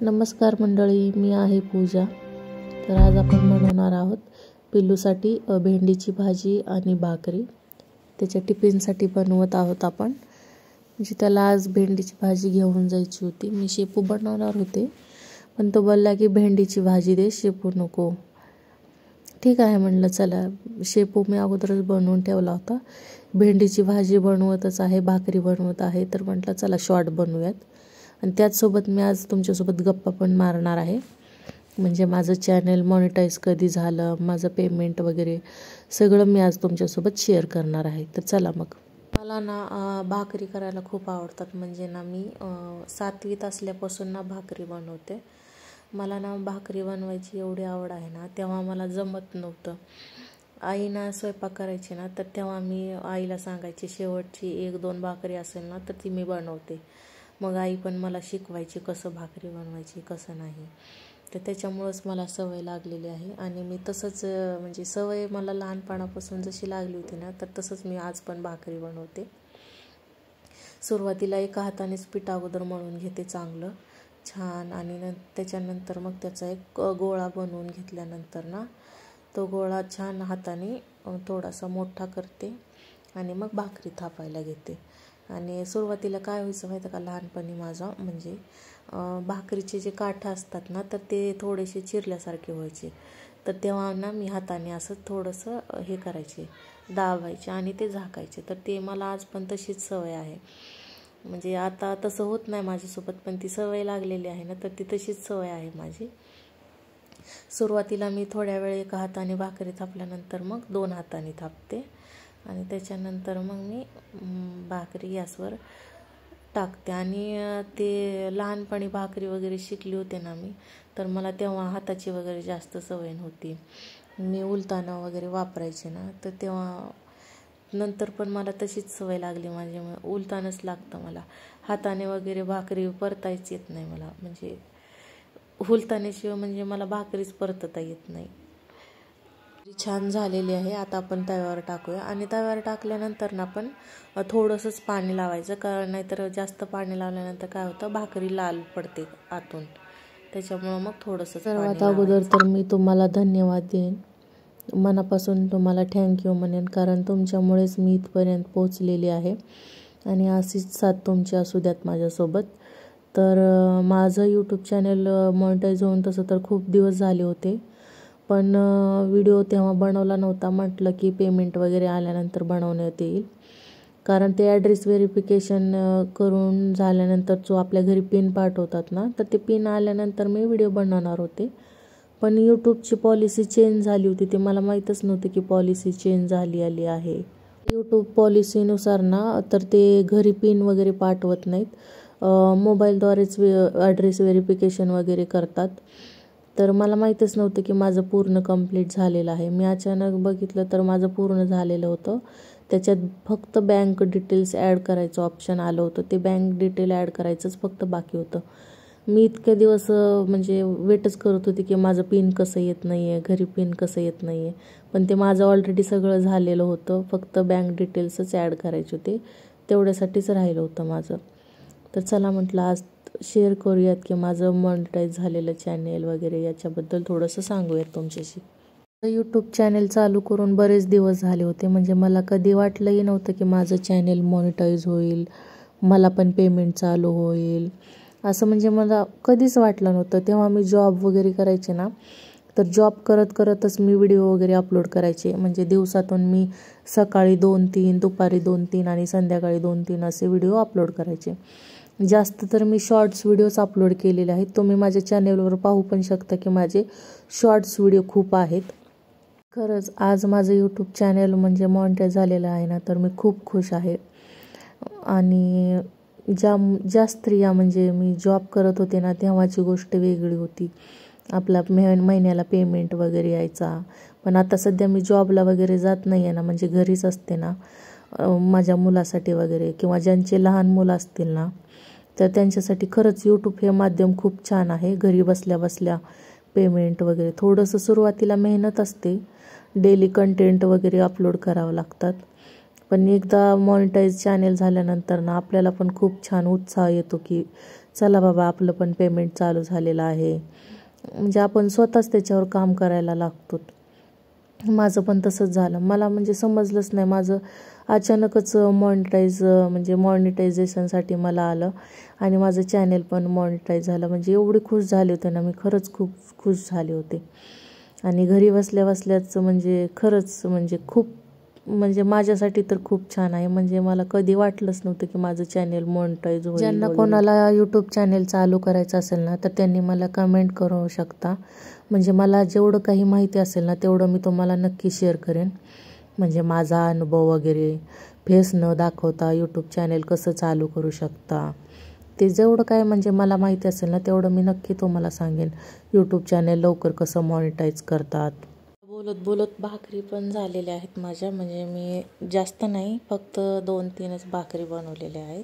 नमस्कार मंडळी, मी आहे पूजा। तर आज आपण बनवणार आहोत पिल्लूसाठी भेंडीची भाजी आणि भाकरी। त्याच्या टिफिनसाठी बनवत आहोत आपण। म्हणजे त्याला आज भेंडीची भाजी घेऊन जायची होती। मी शेपू बनवणार होते, पण तो बोलला की भेंडीची भाजी दे, शेपू नको। ठीक आहे म्हणलं, चला शेपू मी अगोदरच बनवून ठेवला होता। भेंडीची भाजी बनवतच आहे, भाकरी बनवत आहे, तर म्हटलं चला शॉर्ट बनवूयात। आणि त्याचसोबत मी आज तुमच्यासोबत गप्पा पण मारणार आहे। म्हणजे माझं चॅनल मॉनिटाईज कधी झालं, माझं पेमेंट वगैरे सगळं मी आज तुमच्यासोबत शेअर करणार आहे। तर चला मग। मला ना भाकरी करायला खूप आवडतात। म्हणजे ना मी 7वीत असल्यापासून ना भाकरी बनवते। मला ना भाकरी बनवायची एवढी आवड आहे ना, तेव्हा मला जमत नव्हतं। आई ना स्वयंपाक करायची ना, तर तेव्हा मी आईला सांगायची शेवटची 1-2 भाकरी असेल ना तर ती मी बनवते। मग आई पण मला शिकवायची कसं भाकरी बनवायची, कसं नाही। तर त्याच्यामुळेच मला सवय लागलेली आहे। आणि मी तसंच म्हणजे सवय मला लहानपणापासून जशी लागली होती ना, तर तसंच मी आज पण भाकरी बनवते। सुरुवातीला एका हातानेच पीठ अगोदर मळून घेते चांगलं छान, आणि त्याच्यानंतर मग त्याचा एक गोळा बनवून घेतल्यानंतर ना, तो गोळा छान हाताने थोडासा मोठा करते आणि मग भाकरी थापायला घेते। आणि सुरुवातीला काय व्हायचं माहिती का, लहानपणी माझा म्हणजे भाकरीचे जे काठं असतात ना, तर ते थोडेसे चिरल्यासारखे व्हायचे। तर तेव्हा ना मी हाताने असं थोडंसं हे करायचे, दाबायचे आणि ते झाकायचे। तर ते मला आज पण तशीच सवय आहे। म्हणजे आता तसं होत नाही माझ्यासोबत, पण ती सवय लागलेली आहे ना, तर ती तशीच सवय आहे माझी। सुरुवातीला मी थोड्या वेळ एका हाताने भाकरी थापल्यानंतर मग 2 हाताने थापते, आणि त्याच्यानंतर मग मी भाकरी गॅसवर टाकते। आणि ते लहानपणी भाकरी वगैरे शिकली होते ना मी, तर मला तेव्हा हाताची वगैरे जास्त सवय नव्हती। मी उलतानं वगैरे वापरायचे ना, तर तेव्हा नंतर पण मला तशीच सवय लागली माझी। उलतानच लागतं मला, हाताने वगैरे भाकरी परतायच येत नाही मला। म्हणजे उलतानेशिवाय म्हणजे मला भाकरीच परतता येत नाही। छान झालेली आहे। आता आपण तव्यावर टाकूया, आणि तव्यावर टाकल्यानंतर ना आपण थोडंसंच पाणी लावायचं, कारण नाहीतर जास्त पाणी लावल्यानंतर काय होतं, भाकरी लाल पडते आतून। त्याच्यामुळं मग थोडंसं सर्वात अगोदर तर मी तुम्हाला धन्यवाद देईन, मनापासून तुम्हाला थँक्यू म्हणेन, कारण तुमच्यामुळेच मी इथपर्यंत पोहोचलेली आहे। आणि अशीच साथ तुमची असू द्यात माझ्यासोबत। तर माझं यूट्यूब चॅनल मॉनिटाईज होऊन तसं तर खूप दिवस झाले होते, पण व्हिडिओ तेव्हा बनवला नव्हता। म्हटलं की पेमेंट वगैरे आल्यानंतर बनवण्यात येईल, कारण ते ॲड्रेस व्हेरिफिकेशन करून झाल्यानंतर जो आपल्या घरी पिन पाठवतात ना, तर ते पिन आल्यानंतर मी व्हिडिओ बनवणार होते। पण यूट्यूबची पॉलिसी चेंज झाली होती, ते मला माहीतच नव्हतं की पॉलिसी चेंज आली आहे। यूट्यूब पॉलिसीनुसार ना, तर ते घरी पिन वगैरे पाठवत नाहीत, मोबाईलद्वारेच ॲड्रेस व्हेरिफिकेशन वगैरे करतात। तर मला माहीतच नव्हतं की माझं पूर्ण कंप्लीट झालेलं आहे। मी अचानक बघितलं तर माझं पूर्ण झालेलं होतं। त्याच्यात फक्त बँक डिटेल्स ॲड करायचं ऑप्शन आलं होतं, ते बँक डिटेल ॲड करायचंच फक्त बाकी होतं। मी इतके दिवस म्हणजे वेटच करत होते की माझं पिन कसं येत नाही आहे, घरी पिन कसं येत नाही आहे। पण ते माझं ऑलरेडी सगळं झालेलं होतं, फक्त बँक डिटेल्सच ॲड करायचे होते, तेवढ्यासाठीच राहिलं होतं माझं। तर चला म्हटलं आज शेअर करूयात की माझं मॉनिटाईज झालेलं चॅनेल वगैरे, याच्याबद्दल थोडंसं सांगूयात तुमच्याशी। यूट्यूब चॅनेल चालू करून बरेच दिवस झाले होते, म्हणजे मला कधी वाटलंही नव्हतं की माझं चॅनेल मॉनिटाईज होईल, मला पण पेमेंट चालू होईल, असं म्हणजे मला कधीच वाटलं नव्हतं। तेव्हा मी जॉब वगैरे करायचे ना, तर जॉब करतच मी व्हिडिओ वगैरे अपलोड करायचे। म्हणजे दिवसातून मी सकाळी 2-3, दुपारी 2-3 आणि संध्याकाळी 2-3 असे व्हिडिओ अपलोड करायचे। जास्त तर मी शॉर्ट्स व्हिडिओज अपलोड केलेले आहेत। तुम्ही माझ्या चॅनेलवर पाहू पण शकता की माझे शॉर्ट्स व्हिडिओ खूप आहेत। खरंच आज माझं यूट्यूब चॅनल म्हणजे मॉनिटाईज झालेलं आहे ना, तर मी खूप खुश आहे। आणि ज्या स्त्रिया म्हणजे मी जॉब करत होते ना, तेव्हाची गोष्ट वेगळी होती। आपला महिन्याला पेमेंट वगैरे यायचा। पण आता सध्या मी जॉबला वगैरे जात नाही आहे ना, म्हणजे घरीच असते ना, माझ्या मुलासाठी वगैरे, किंवा ज्यांचे लहान मुलं असतील ना, तर त्यांच्यासाठी खरंच यूट्यूब हे माध्यम खूप छान आहे। घरी बसल्या बसल्या पेमेंट वगैरे, थोडंसं सुरुवातीला मेहनत असते, डेली कंटेंट वगैरे अपलोड करावं लागतात, पण एकदा मॉनिटाईज चॅनेल झाल्यानंतर ना आपल्याला पण खूप छान उत्साह येतो की चला बाबा आपलं पण पेमेंट चालू झालेलं आहे. म्हणजे आपण स्वतःच त्याच्यावर काम करायला लागतो. माझं पण तसंच झालं. मला म्हणजे समजलंच नाही, माझं अचानकच म्हणजे मॉनिटायझेशनसाठी मला आलं आणि माझं चॅनेल पण मॉनिटाईज झालं. म्हणजे एवढी खुश झाले होते ना मी, खरंच खूप खुश झाले होते. आणि घरी बसल्या बसल्याच म्हणजे खरंच म्हणजे खूप म्हणजे माझ्यासाठी तर खूप छान आहे. म्हणजे मला कधी वाटलंच नव्हतं की माझं चॅनेल मॉनिटाईज होईल. ज्यांना कोणाला यूट्यूब चॅनेल चालू करायचं असेल ना तर त्यांनी मला कमेंट करू शकता. म्हणजे मला जेवढं काही माहिती असेल ना तेवढं मी तुम्हाला नक्की शेअर करेन. म्हणजे माझा अनुभव वगैरे, फेस न दाखवता यूट्यूब चॅनेल कसं चालू करू शकता, ते जेवढं काय म्हणजे मला माहिती असेल ना तेवढं मी नक्की तुम्हाला सांगेन. यूट्यूब चॅनेल लवकर कसं मॉनिटाईज करतात. बोलत बोलत भाकरी पण झालेल्या आहेत माझ्या. म्हणजे मी जास्त नाही, फक्त 2-3च भाकरी बनवलेल्या आहेत.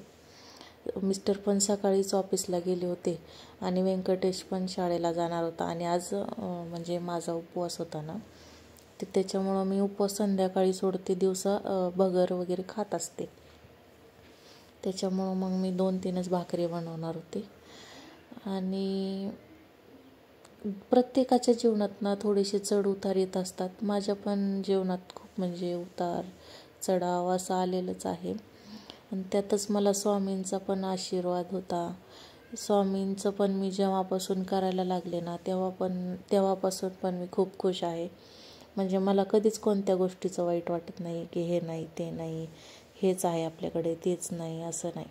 मिस्टर पण सकाळीच ऑफिसला गेले होते आणि व्यंकटेश पण शाळेला जाणार होता. आणि आज म्हणजे माझा उपवास होता ना, ते त्याच्यामुळं मी उपवास संध्याकाळी सोडते, दिवसा भगर वगैरे खात असते. त्याच्यामुळं मग मी 2-3च भाकरी बनवणार होते. आणि प्रत्येकाच्या जीवनात ना थोडेसे चढ उतार येत असतात. माझ्या पण जीवनात खूप म्हणजे उतार चढाव असं आलेलंच आहे. आणि त्यातच मला स्वामींचा पण आशीर्वाद होता. स्वामींचं पण मी जेव्हापासून करायला लागले ना तेव्हापासून पण मी खूप खुश आहे. म्हणजे मला कधीच कोणत्या गोष्टीचं वाईट वाटत नाही की हे नाही ते नाही, हेच आहे आपल्याकडे तेच नाही, असं नाही.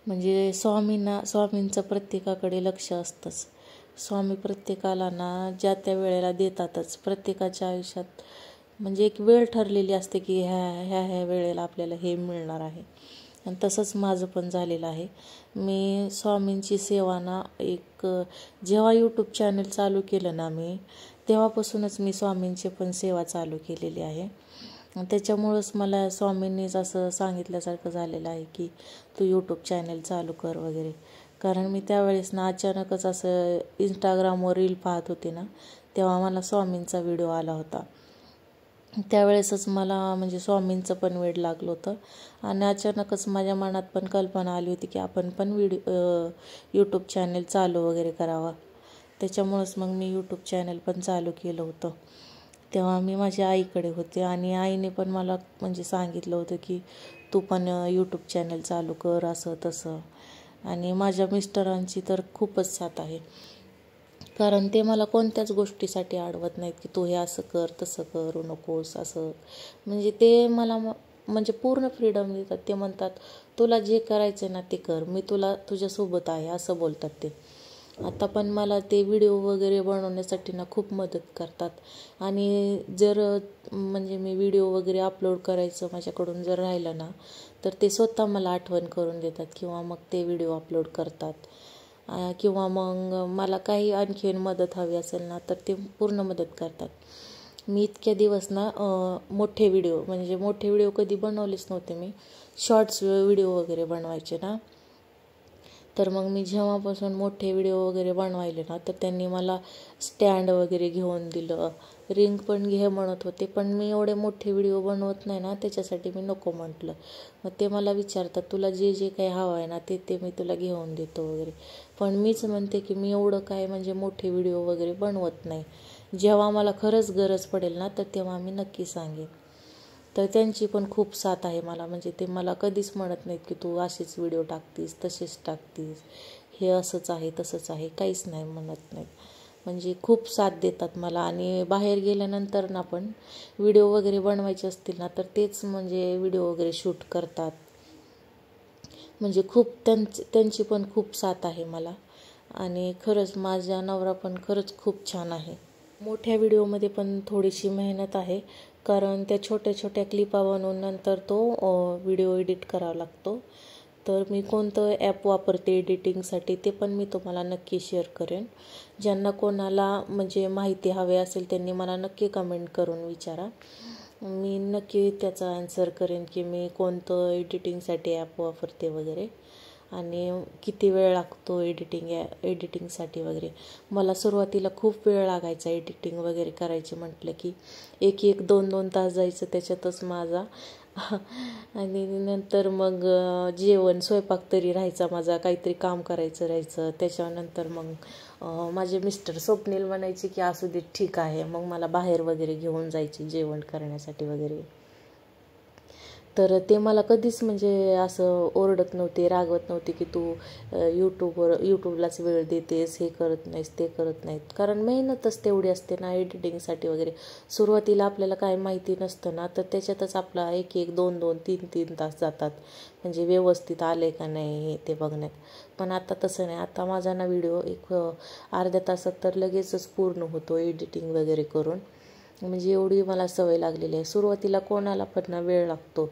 म्हणजे स्वामींचं प्रत्येकाकडे लक्ष असतंच. स्वामी प्रत्येकाला ना ज्या त्या वेळेला देतातच. प्रत्येकाच्या आयुष्यात म्हणजे एक वेळ ठरलेली असते की ह्या वेळेला आपल्याला हे मिळणार आहे. आणि तसंच माझं पण झालेलं आहे. मी स्वामींची सेवा ना जेव्हा यूट्यूब चॅनल चालू केलं ना मी, तेव्हापासूनच मी स्वामींची पण सेवा चालू केलेली आहे. त्याच्यामुळंच मला स्वामींनीच असं सांगितल्यासारखं झालेलं आहे की तू यूट्यूब चॅनल चालू कर वगैरे. कारण मी त्यावेळेस ना अचानकच असं इंस्टाग्रामवर रील पाहत होते ना, तेव्हा मला स्वामींचा व्हिडिओ आला होता. त्यावेळेसच मला म्हणजे स्वामींचं पण वेड लागलं होतं. आणि अचानकच माझ्या मनात पण कल्पना आली होती की आपण पण यूट्यूब चॅनल चालू वगैरे करावा. त्याच्यामुळंच मग मी यूट्यूब चॅनल पण चालू केलं होतं. तेव्हा मी माझ्या आईकडे होते आणि आईने पण मला म्हणजे सांगितलं होतं की तू पण यूट्यूब चॅनल चालू कर, असं तसं. आणि माझ्या मिस्टरांची तर खूपच साथ आहे. कारण ते मला कोणत्याच गोष्टीसाठी अडवत नाहीत की तू हे असं कर, तसं करू नकोस, असं. म्हणजे ते मला म्हणजे पूर्ण फ्रीडम देतात. ते म्हणतात तुला जे करायचं ना ते कर, मी तुझ्यासोबत आहे, असं बोलतात ते. आता पण मला ते व्हिडिओ वगैरे बनवण्यासाठी ना खूप मदत करतात. आणि जर म्हणजे मी व्हिडिओ वगैरे अपलोड करायचं माझ्याकडून जर राहिलं ना तर ते स्वतः मला आठवण करून देतात किंवा मग ते व्हिडिओ अपलोड करतात. किंवा मग मला काही आणखीन मदत हवी असेल ना तर ते पूर्ण मदत करतात. मी इतक्या दिवस ना मोठे व्हिडिओ कधी बनवलेच नव्हते मी. शॉर्ट्स व्हिडिओ वगैरे बनवायचे ना, तर मग मी जेव्हापासून मोठे व्हिडिओ वगैरे बनवायले ना तर त्यांनी मला स्टँड वगैरे घेऊन दिलं. रिंग पण घे म्हणत होते, पण मी एवढे मोठे व्हिडिओ बनवत नाही ना, त्याच्यासाठी मी नको म्हटलं. मग ते मला विचारतात तुला जे जे काही हवं आहे ना ते मी तुला घेऊन देतो वगैरे. पण मीच म्हणते की मी एवढं काय म्हणजे मोठे व्हिडिओ वगैरे बनवत नाही. जेव्हा मला खरंच गरज पडेल ना तर तेव्हा मी नक्की सांगेन. तर त्यांची पण खूप साथ आहे मला. म्हणजे ते मला कधीच म्हणत नाहीत की तू असेच व्हिडिओ टाकतीस, तसेच टाकतीस, हे असंच आहे तसंच आहे, काहीच नाही म्हणत नाहीत. म्हणजे खूप साथ देतात मला. आणि बाहेर गेल्यानंतर ना पण व्हिडिओ वगैरे बनवायचे असतील ना तर तेच म्हणजे व्हिडिओ वगैरे शूट करतात. म्हणजे खूप त्यांची पण खूप साथ आहे मला. आणि खरंच माझा नवरा पण खरंच खूप छान आहे. मोठ्या व्हिडिओमध्ये पण थोडीशी मेहनत आहे, कारण त्या छोट्या छोट्या क्लिपा बनवून नंतर तो व्हिडिओ एडिट करावा लागतो. तर मी कोणतं ॲप वापरते एडिटिंगसाठी ते पण मी तुम्हाला नक्की शेअर करेन. ज्यांना कोणाला म्हणजे माहिती हवी असेल त्यांनी मला नक्की कमेंट करून विचारा. मी नक्की त्याचा आन्सर करेन की मी कोणतं एडिटिंगसाठी ॲप वापरते वगैरे आणि किती वेळ लागतो एडिटिंगसाठी वगैरे. मला सुरुवातीला खूप वेळ लागायचा एडिटिंग वगैरे करायची म्हटलं की 1-2 तास जायचं त्याच्यातच माझा. आणि नंतर मग जेवण स्वयंपाक तरी राहायचा, माझा काहीतरी काम करायचं राहायचं. त्याच्यानंतर मग माझे मिस्टर स्वप्नील म्हणायचे की असू दे ठीक आहे, मग मला बाहेर वगैरे घेऊन जायचे जेवण करण्यासाठी वगैरे. तर ते मला कधीच म्हणजे असं ओरडत नव्हते, रागवत नव्हते की तू यूट्यूबलाच वेळ देतेस, हे करत नाहीस ते करत नाहीत. कारण मेहनतच तेवढी असते ना एडिटिंगसाठी वगैरे. सुरुवातीला आपल्याला काय माहिती नसतं ना, तर त्याच्यातच आपला 1-1, 2-2, 3-3 तास जातात म्हणजे व्यवस्थित आले का नाही हे ते बघण्यात. पण आता तसं नाही. आता माझा ना व्हिडिओ एक अर्ध्या तासात तर लगेचच पूर्ण होतो एडिटिंग वगैरे करून. म्हणजे एवढी मला सवय लागलेली आहे. सुरुवातीला कोणाला पण ना वेळ लागतो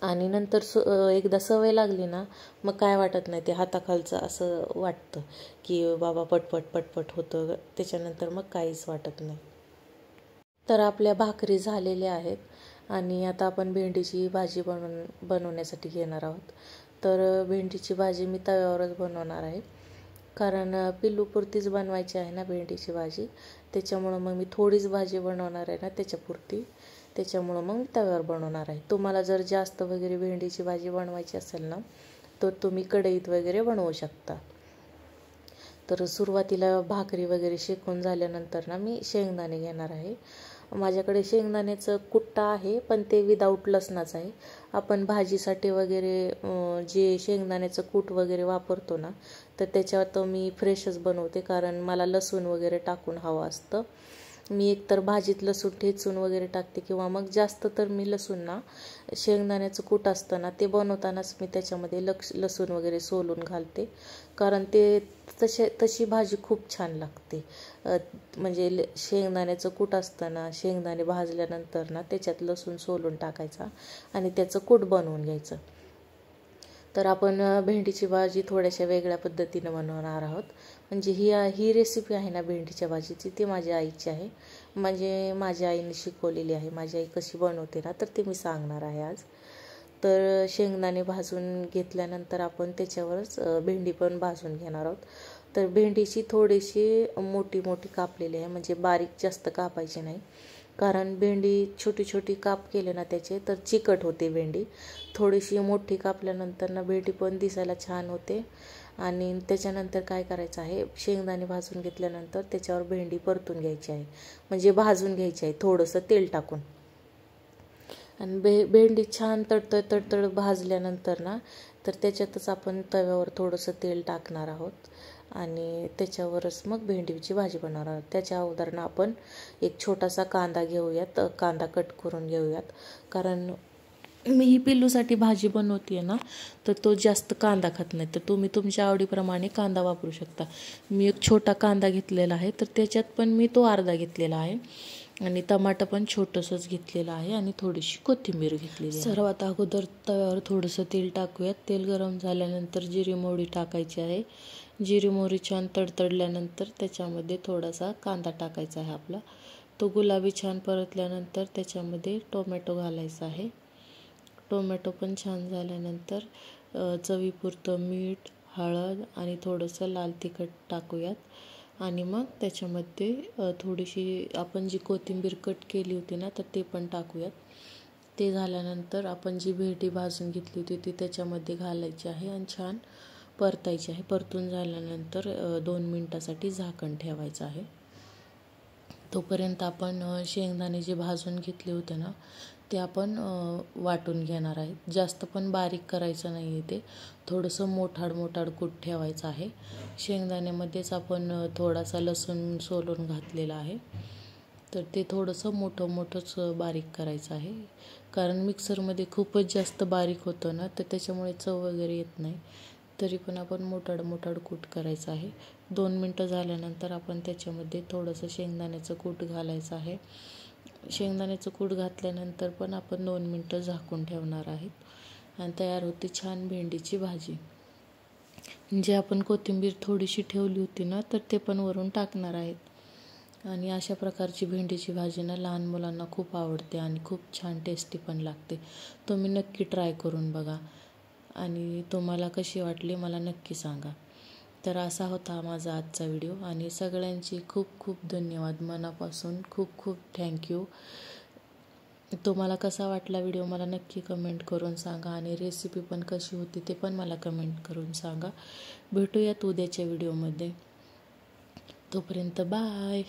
आणि नंतर एकदा सवय लागली ना मग काय वाटत नाही. ते हाताखालचं असं वाटतं की बाबा पटपट पटपट होतं, त्याच्यानंतर मग काहीच वाटत नाही. तर आपल्या भाकरी झालेल्या आहेत आणि आता आपण भेंडीची भाजी बनवण्यासाठी घेणार आहोत. तर भेंडीची भाजी मी तव्यावरच बनवणार आहे, कारण पिल्लूपुरतीच बनवायची आहे ना भेंडीची भाजी. त्याच्यामुळं मग मी थोडीच भाजी बनवणार आहे ना त्याच्यापुरती, त्याच्यामुळं मग मी तव्यावर बनवणार आहे. तुम्हाला जर जास्त वगैरे भेंडीची भाजी बनवायची असेल ना तर तुम्ही कढईत वगैरे बनवू शकता. तर सुरुवातीला भाकरी वगैरे शेकून झाल्यानंतर ना मी शेंगदाणे घेणार आहे. माझ्याकडे शेंगदाण्याचं कुट्टा आहे, पण ते विदाऊट लसणाचं आहे. आपण भाजीसाठी वगैरे जे शेंगदाण्याचं कूट वगैरे वापरतो ना, तर त्याच्यात मी फ्रेशच बनवते, कारण मला लसूण वगैरे टाकून हवं असतं. मी एकतर भाजीत लसूण ठेचून वगैरे टाकते, किंवा मग जास्त तर मी लसूण ना शेंगदाण्याचं कूट असतं ना ते बनवतानाच मी त्याच्यामध्ये लसूण वगैरे सोलून घालते, कारण ते तशी भाजी खूप छान लागते. म्हणजे शेंगदाण्याचं कूट असतं ना, शेंगदाणे भाजल्यानंतर ना त्याच्यात लसूण सोलून टाकायचा आणि त्याचं कूट बनवून घ्यायचं. तर आपण भेंडीची भाजी थोड्याशा वेगळ्या पद्धतीनं बनवणार आहोत. म्हणजे ही रेसिपी आहे ना भेंडीच्या भाजीची, ती माझ्या आईची आहे. म्हणजे माझ्या आईने शिकवलेली आहे. माझी आई कशी बनवते ना तर ते मी सांगणार आहे आज. तर शेंगदाणे भाजून घेतल्यानंतर आपण त्याच्यावरच भेंडी पण भाजून घेणार आहोत. तर भेंडीची थोडीशी मोठी मोठी कापलेली आहे, म्हणजे बारीक जास्त कापायची नाही, कारण भेंडी छोटी छोटी काप केले ना त्याचे तर चिकट होते भेंडी. थोडीशी मोठी कापल्यानंतर ना भेंडी पण दिसायला छान होते. आणि त्याच्यानंतर काय करायचं आहे, शेंगदाणे भाजून घेतल्यानंतर त्याच्यावर भेंडी परतून घ्यायची आहे, म्हणजे भाजून घ्यायची आहे थोडंसं तेल टाकून. आणि भेंडी छान तडतड भाजल्यानंतर ना तर त्याच्यातच आपण तव्यावर थोडंसं तेल टाकणार आहोत आणि त्याच्यावरच मग भेंडीची भाजी बनवणार आहोत. त्याच्या अगोदर ना आपण एक छोटासा कांदा घेऊयात, कांदा कट करून घेऊयात, कारण मी ही पिल्लूसाठी भाजी बनवते ना तर तो जास्त कांदा खात नाही, तर तुम्ही तुमच्या आवडीप्रमाणे कांदा वापरू शकता. मी एक छोटा कांदा घेतलेला आहे, तर त्याच्यात पण मी तो अर्धा घेतलेला आहे आणि टमाटर पण छोटंसंच घेतलेलं आहे आणि थोडीशी कोथिंबीर घेतलेली आहे. सर्वात अगोदर तव्यावर थोडंसं तेल टाकूयात. तेल गरम झाल्यानंतर जिरी मोहरी टाकायची आहे. जिरी मोहरी छान तडतडल्यानंतर त्याच्यामध्ये थोडासा कांदा टाकायचा आहे आपला. तो गुलाबी छान परतल्यानंतर त्याच्यामध्ये टोमॅटो घालायचा आहे. टोमॅटो पण छान झाल्यानंतर चवीपुरतं मीठ, हळद आणि थोडंसं लाल तिखट टाकूयात आणि मग त्याच्यामध्ये थोडीशी आपण जी कोथिंबीर कट केली होती ना तर ते पण टाकूयात. ते झाल्यानंतर आपण जी भेंडी भाजून घेतली होती ती त्याच्यामध्ये घालायची आहे आणि छान परतायची आहे. परतून झाल्यानंतर 2 मिनटासाठी झाकण ठेवायचं आहे. तोपर्यंत आपण शेंगदाणे जे भाजून घेतले होते ना ते आपण वाटून घेणार आहे. जास्त पण बारीक करायचं नाही आहे, ते थोडंसं मोठाड कूट ठेवायचं आहे. शेंगदाण्यामध्येच आपण थोडासा लसूण सोलून घातलेला आहे, तर ते थोडंसं मोठंच बारीक करायचं आहे, कारण मिक्सरमध्ये खूपच जास्त बारीक होतं ना तर त्याच्यामुळे चव वगैरे येत नाही. तरी पण आपण मोठाड कूट करायचं आहे. 2 मिनटं झाल्यानंतर आपण त्याच्यामध्ये थोडंसं शेंगदाण्याचं कूट घालायचं आहे. शेंगदाण्याचं कूट घातल्यानंतर पण आपण 2 मिनटं झाकून ठेवणार आहेत आणि तयार होती छान भेंडीची भाजी. जे आपण कोथिंबीर थोडीशी ठेवली होती ना तर ते पण वरून टाकणार आहेत. आणि अशा प्रकारची भेंडीची भाजी ना लहान मुलांना खूप आवडते आणि खूप छान टेस्टी पण लागते. तुम्ही नक्की ट्राय करून बघा आणि तुम्हाला कशी वाटली मला नक्की सांगा. तर असा होता माझा आजचा व्हिडिओ आणि सगळ्यांची खूप धन्यवाद. मनापासून खूप थँक्यू. तुम्हाला कसा वाटला व्हिडिओ मला नक्की कमेंट करून सांगा आणि रेसिपी पण कशी होती ते पण मला कमेंट करून सांगा. भेटूयात उद्याच्या व्हिडिओमध्ये. तोपर्यंत बाय.